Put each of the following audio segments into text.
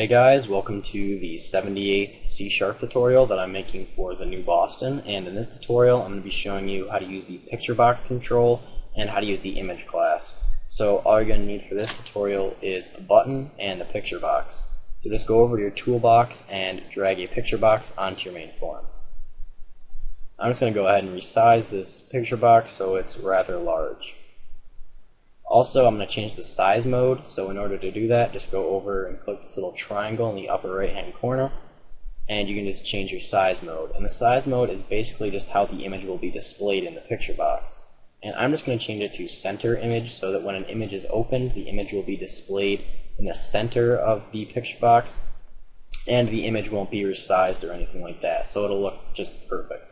Hey guys, welcome to the 78th C# tutorial that I'm making for the new Boston, and in this tutorial I'm going to be showing you how to use the picture box control and how to use the image class. So all you're going to need for this tutorial is a button and a picture box. So just go over to your toolbox and drag a picture box onto your main form. I'm just going to go ahead and resize this picture box so it's rather large. Also, I'm going to change the size mode, so in order to do that, just go over and click this little triangle in the upper right hand corner, and you can just change your size mode. And the size mode is basically just how the image will be displayed in the picture box. And I'm just going to change it to center image so that when an image is opened, the image will be displayed in the center of the picture box, and the image won't be resized or anything like that, so it'll look just perfect.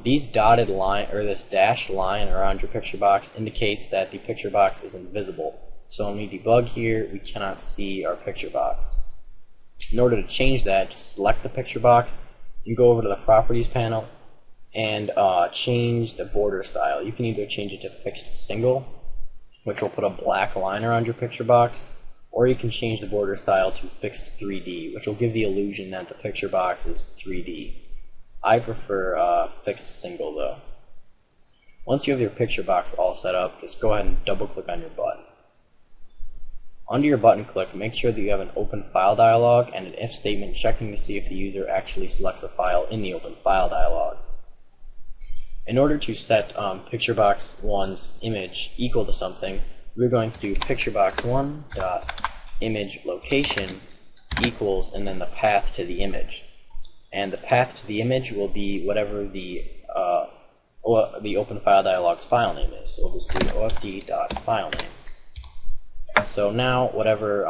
These dotted line, or this dashed line around your picture box, indicates that the picture box is invisible. So when we debug here, we cannot see our picture box. In order to change that, just select the picture box, you go over to the properties panel, and change the border style. You can either change it to fixed single, which will put a black line around your picture box, or you can change the border style to fixed 3D, which will give the illusion that the picture box is 3D. I prefer fixed single though. Once you have your picture box all set up, just go ahead and double click on your button. Under your button click, make sure that you have an open file dialog and an if statement checking to see if the user actually selects a file in the open file dialog. In order to set picture box 1's image equal to something, we're going to do picture box 1 dot image location equals and then the path to the image. And the path to the image will be whatever the open file dialog's file name is. So we'll just do ofd.filename. So now whatever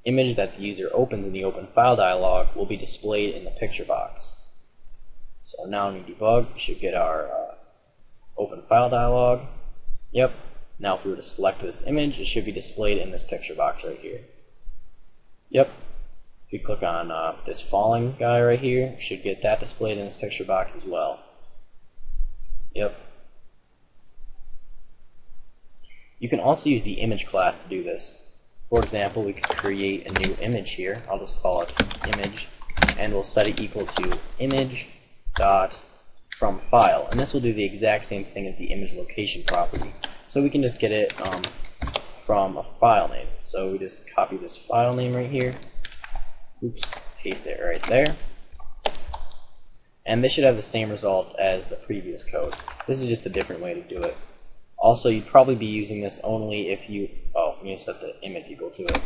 image that the user opens in the open file dialog will be displayed in the picture box. So now when we debug, we should get our open file dialog. Yep. Now if we were to select this image, it should be displayed in this picture box right here. Yep. If you click on this falling guy right here, you should get that displayed in this picture box as well. Yep. You can also use the image class to do this. For example, we could create a new image here. I'll just call it image, and we'll set it equal to image dot from file. And this will do the exact same thing as the image location property. So we can just get it from a file name. So we just copy this file name right here. Oops, paste it right there. And this should have the same result as the previous code. This is just a different way to do it. Also, you'd probably be using this only if you, I'm going to set the image equal to it.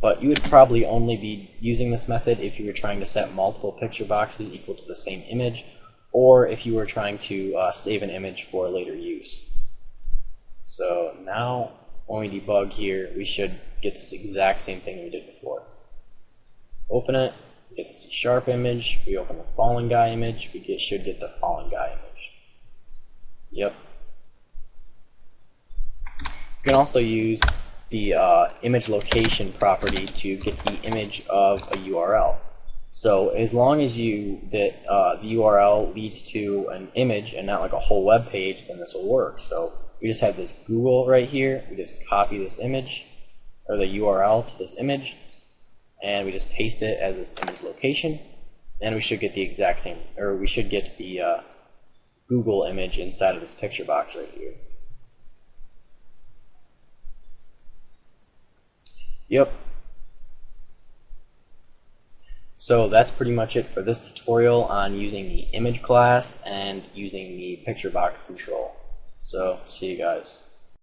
But you would probably only be using this method if you were trying to set multiple picture boxes equal to the same image, or if you were trying to save an image for later use. So now, when we debug here, we should get this exact same thing we did before. Open it, get the C# image, we open the fallen guy image, we should get the fallen guy image. Yep. You can also use the image location property to get the image of a URL. So as long as the URL leads to an image and not like a whole web page, then this will work. So we just have this Google right here, we just copy this image, or the URL to this image, and we just paste it as this image location, and we should get the exact same, or we should get the Google image inside of this picture box right here. Yep. So that's pretty much it for this tutorial on using the image class and using the picture box control. So see you guys.